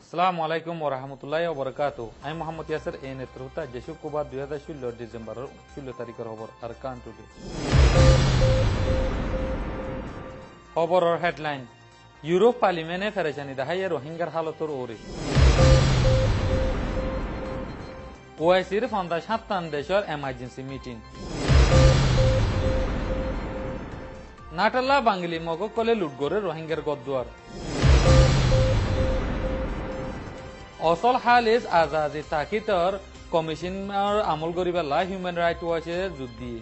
আসসালামু আলাইকুম ওয়া রাহমাতুল্লাহি ওয়া বারাকাতুহু। আমি মোহাম্মদ ইয়াসির এই নেতৃত্বে যে শুক্রবার 2016 ডিসেম্বরের 16 তারিখের খবর আরকান টুডে। খবরের হেডলাইন, ইউরোপ পার্লিমেন্টে ফেরেশানি দেখায় রোহিঙ্গার হালতর ওরে। ওআইসির 57 দেশের এমার্জেন্সি মিটিং। নাটাল্লা বাঙালি মগকলে লুটগড়ে রোহিঙ্গার গদ্দুয়ার। অসল হালিস আজাদি তাকিতর কমিশনার আমল করিবেলা হিউম্যান রাইট ওয়াচের যুদ্ধি।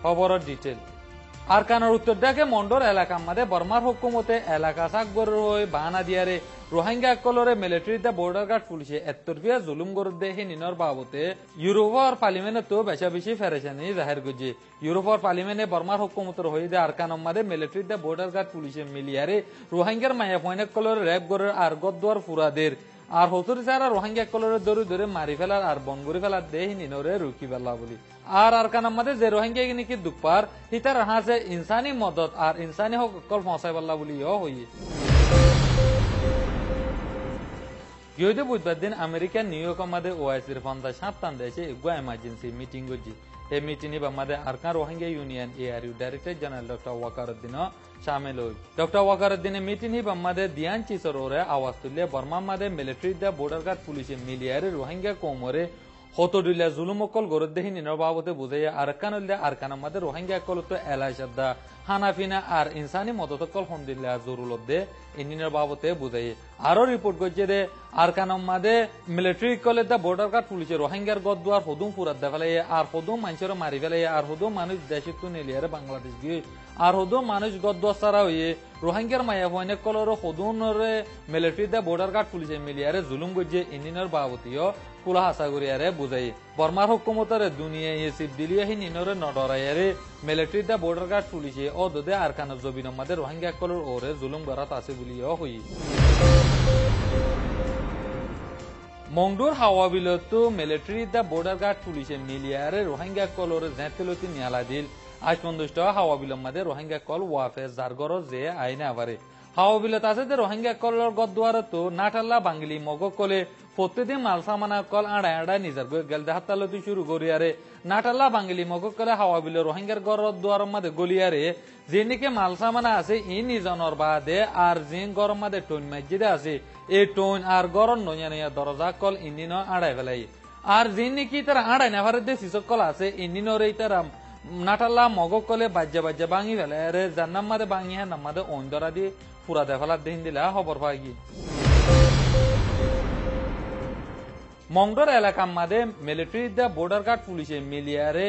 খবরের ডিটেল আরকানের উত্তর ডাকে মন্ডর এলাকা মাঝে বর্মার হুকুমতে এলাকা সাকবর হয়ে বাহানা দিয়ারে রোহিঙ্গা কলরে মিলিটারিতে বর্ডার গার্ড পুলিশে এত্তরফিয়া জুলুম গরদে হিনিনর বাবতে ইউরোপর পার্লিমেন্টে তো বেশা বেশি ফেরেশানি জাহির করছে। ইউরোপর পার্লিমেন্টে বর্মার হুকুমতের হয়ে দে আরকানের মাঝে মিলিটারিতে বর্ডার গার্ড পুলিশে মিলিয়ারে রোহিঙ্গার মায়া ফয়নেক কলরে র্যাব গরের আর গদ্দুয়ার ফুরাদের আর হতুর সারা রোহিঙ্গা কলরে দৌড়ে দৌড়ে মারি ফেলার আর বন করে ফেলার দেহ নিনরে রুকি ফেলা বলি আর আরকানের মাঝে যে রোহিঙ্গা নাকি দুঃপার হিতার হাসে ইনসানি মদত আর ইনসানি হক কল পৌঁছাই পাল্লা বলিও হইয়ে। গিয়ে বুধবার দিন আমেরিকার নিউ ইয়র্কের মাঝে ওআইসির 57 দেশে এগুয়া এমার্জেন্সি মিটিং করছি। এই মিটিংয়ে বামাদে Arakan Rohingya union ARU director general doctor Waqaruddin শামিল হই। ডক্টর ওয়াকারউদ্দিনের মিটিং হি বামাদে দিয়ান চিসরে আওয়াজ তুললে বর্মা মাদে মিলিটারি দা বর্ডার গার্ড পুলিশে মিলিয়ারে রোহিঙ্গা কোমরে হতডুলিয়া জুলুমকল গরদেহি নিনর বাবতে বুঝাইয়া আরকান উল্লে আরকানের মাঝে রোহিঙ্গা কল তো এলাইসাদা হানাফিনা আর ইনসানি মদতকল হন্দিল্লা জরুলত দে ইনিনের বাবতে বুঝাইয়ে। আরো রিপোর্ট করছে দে আরকানের মাঝে মিলিটারি কলে দা বর্ডার গার্ড পুলিশে রোহিঙ্গার গদ্দুয়ার হদুম ফুরাত দে ফেলাই আর হদুম মানুষের মারি ফেলাই আর হদুম মানুষ দেশে তো নিলিয়ারে বাংলাদেশ গিয়ে আর হদুম মানুষ গদ্দুয়ার ছাড়া হইয়ে রোহিঙ্গার মায়া ফয়নেক কলর হদুনরে মিলিটারি দা বর্ডার গার্ড পুলিশে মিলিয়ারে জুলুম করছে ইনিনের বাবতীয় কুলা হাসা করিয়ারে বুঝাই। বর্মার হুকুমতের দুনিয়া ইসিপ দিলিয়াহি নিনরে নডরাইয়ারে মিলিটারি দা বর্ডার গার্ড পুলিশে অদদে আরকানের জবিনের মাঝে রোহিঙ্গা কলর ওরে জুলুম করাত আছে বলিও হই। মংডুর হাওয়া বিলত মিলিটারি দা বর্ডার গার্ড পুলিশে মিলিয়ারে রোহিঙ্গা কলর জেতেলতি নিয়ালা দিল আজ পর্যন্ত হাওয়া বিলের মাঝে রোহিঙ্গা কল ওয়াফে জারগর যে আইনে আবারে হাওয়া বিলত আছে যে রোহিঙ্গা কলর গদ্দুয়ার তো নাটাল্লা বাঙালি মগ কলে প্রত্যেকদিন মাল সামানা কল আড়াই আড়াই নিজের গেল হাতালতি শুরু করিয়ারে নাটাল্লা বাঙালি মগ কলে হাওয়া বিলে রোহিঙ্গার গড় দুয়ারের মাঝে গলিয়ারে যে নাকি মাল সামানা আছে ই নিজনের বাদে আর যে গরম মাঝে টোন মসজিদে আছে এই টোন আর গরম নইয়া নইয়া দরজা কল ইন্দিন আড়াই ফেলাই আর যে নাকি তারা আড়াই নাফারের যে শিশক কল আছে ইন্দিনের এই তারা নাটাল্লা মগ কলে বাজ্যা বাজ্যা ভাঙি ফেলে আরে যার নাম মাদে ভাঙি হ্যাঁ নাম মাদে অন্দরা দিয়ে পুরা দে ফেলার দিন দিলা খবর পাই গিয়ে। মংডর এলাকার মাঝে মিলিটারি দা বর্ডার গার্ড পুলিশে মিলিয়ারে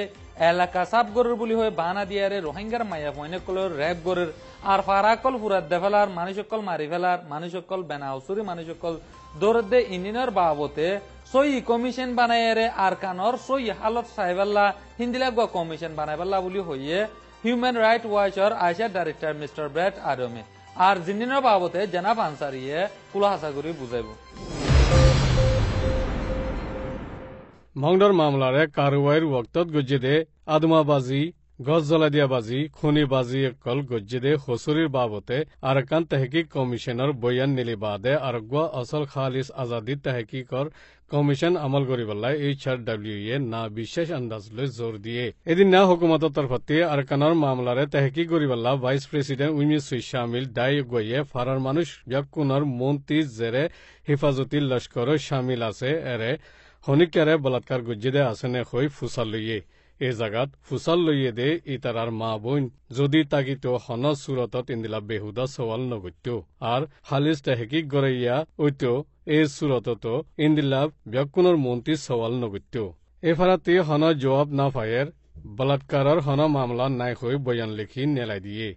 এলাকা সাফ গরের বলি হয়ে বানা দিয়ারে রোহিঙ্গার মায়া ফয়নে কলের র্যাব গরের আর ফারাকল ফুরাত দে ফেলার মানুষকল মারি ফেলার মানুষকল বেনাউসুরি মানুষকল দৌড় দে ইঞ্জিনিয়ার বাবতে সই কমিশন বানাইয়ারে আরকানর সই হালত সাহেবাল্লা হিন্দিলা গুয়া কমিশন বানাইবাল্লা বলি হইয়ে হিউম্যান রাইট ওয়াচর আইসার ডাইরেক্টর মিস্টার ব্র্যাড আডমে আর জিন্দিনের বাবতে জনাব আনসারিয়ে কুলা হাসা করে বুঝাইব। মংডর মামলারে কারওয়াইর ওয়াক্তত গজ্জেদে আদমাবাজি গছ জ্বলা দিয়াবাজি খুনিবাজি কল গজ্জেদে হসুরির বাবতে আরকান তহকিক কমিশনের বয়ান নিলি বাদে আরগুয়া আসল খালিস আজাদি তহকিকর কমিশন আমল করিবল্লাই HRW না বিশেষ আন্দাজ লৈ জোর দিয়ে এদিন না হুকুমতর তরফতে আরকানের মামলারে তহকিক করিবল্লা ভাইস প্রেসিডেন্ট উইমি সুই শামিল দায় গইয়ে ফারার মানুষ ইয়াকুনর মন্ত্রী জেরে হেফাজতি লস্কর শামিল আছে এরে হনিকারে বলাৎকার গজ্জেদে আসনে হই ফুসাল লইয়ে এই জাগাত ফুসাল লইয়ে দে ইতারার মা বোন যদি তাকিত হন সুরতত ইন্দিলা বেহুদা সওয়াল নগত্য আর হালিস তেহকিক গড়াইয়া ঐত এই সুরতত ইন্দিলা ব্যাকুণর মন্ত্রী সওয়াল নগত্য এফারাতে হন জবাব না পায়ের বলাৎকারর হন মামলা নাই হই বয়ান লিখি নেলাই দিয়ে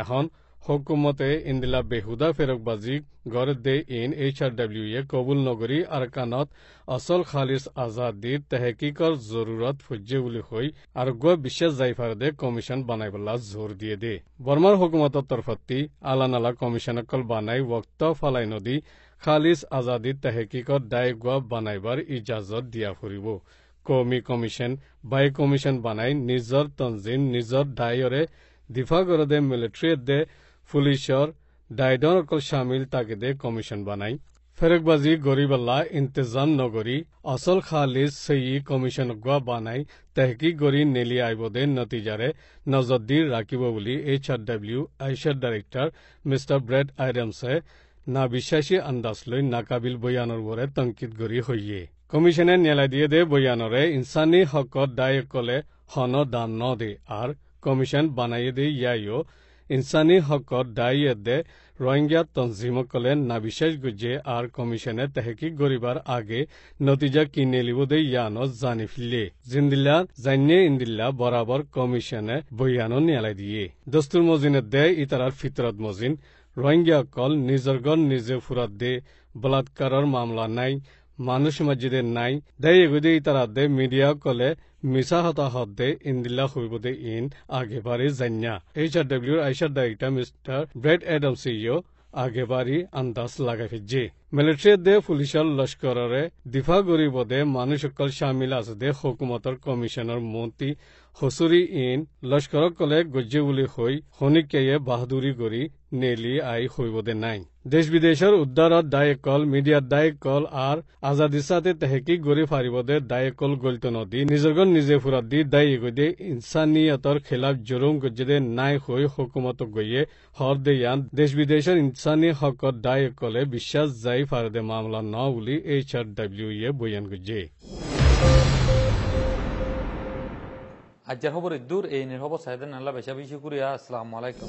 এখন hukumate indila behuda ferokbazi gorede in HRW ye কবুল নগরী আরকানত আসল খালিস আজাদির তেহকিকর জরুরত ফুজ্জে বলি হই আর গোয়া বিশ্বাস যাইফারদে কমিশন বানাইবলা জোর দিয়ে দে বর্মার হুকুমতর তরফতি আলানালা কমিশন অকল বানাই ওক্ত ফালাই নদী খালিস আজাদির তেহকিকর দায় গোয়া বানাইবার ইজাজত দিয়া ফুরিব কমি কমিশন বাই কমিশন বানাই নিজর তনজিম নিজর দায়রে দিফা করে দে মিলিটারি দে পুলিশর দায়ডন অকল শামিল তাকে দে কমিশন বানাই ফেরকবাজি গরিবাল্লা ইন্তজাম নগরী আসল খালিজ সেই কমিশন গোয়া বানাই তেহকিক গরি নেলি আইব দে নতিজারে নজরদির রাখিব বলি HRW আইসার ডাইরেক্টর মিস্টার ব্রেড আইরামসে না বিশ্বাসী আন্দাজ লৈ নাকাবিল বয়ানৰ বৰে তংকিত গৰি হইয়ে কমিশনে নেলাই দিয়ে দে বয়ানরে ইনসানি হকত দায় কলে হন দাম ন দে আর কমিশন বানাইয়ে দে ইয়াইও ইনসানি হকত দায় দে রোহিঙ্গা তনজিম কলে না বিশ্বাস গুজে আর কমিশনে তেহকিক গরিবার আগে নতিজা কিনে লিব দে ইয়ানো জানি ফিলে জিন্দিল্লা জানিয়ে ইন্দিল্লা বরাবর কমিশনে বয়ানো নেলাই দিয়ে দস্তুর মজিনে দে ইতারার ফিতরত মজিন রোহিঙ্গা কল নিজরগণ নিজে ফুরাত দে বলাৎকারর মামলা নাই মানুষ মসজিদে নাই দেয় এগুদে ইতারা দে মিডিয়া কলে মিছা হতাহত দে ইন্দিল্লা হইব দে ইন আগেবারে জান্যা HRW আইসার ডাইরেক্টর মিস্টার ব্রেড অ্যাডামসিও আগেবারি আন্দাজ লাগাই ফিজে মিলিটারি দে পুলিশর লস্কররে দিফা গরিব দে মানুষ সকল শামিল আছে দে হুকুমতর কমিশনের মন্ত্রী হসুরি ইন লস্কর কলে গজ্জে বুলি হই হনিকেয়ে বাহাদুরি গরি নেলি আই হইব দে নাই দেশ বিদেশের উদ্ধারত দায়কল মিডিয়ার দায়কল আর আজাদির সাথে তেহকিক গরি ফারিব দে দায়কল গলিত নদী নিজরগণ নিজে ফুরাত দি দায়ী গই দে ইনসানিয়তর খেলাফ জরুম গজ্জে দে নাই হই হুকুমত গইয়ে হর দে ইয়ান দেশ বিদেশের ইনসানি হকত দায়কলে বিশ্বাস যাই ফারদে মামলা ন বলি HRW এ বয়ান গজ্জে আজকের খবর দূর এই নির্খবর সাহেদেন আল্লাহ বেশা বেশি করিয়া আসসালামু আলাইকুম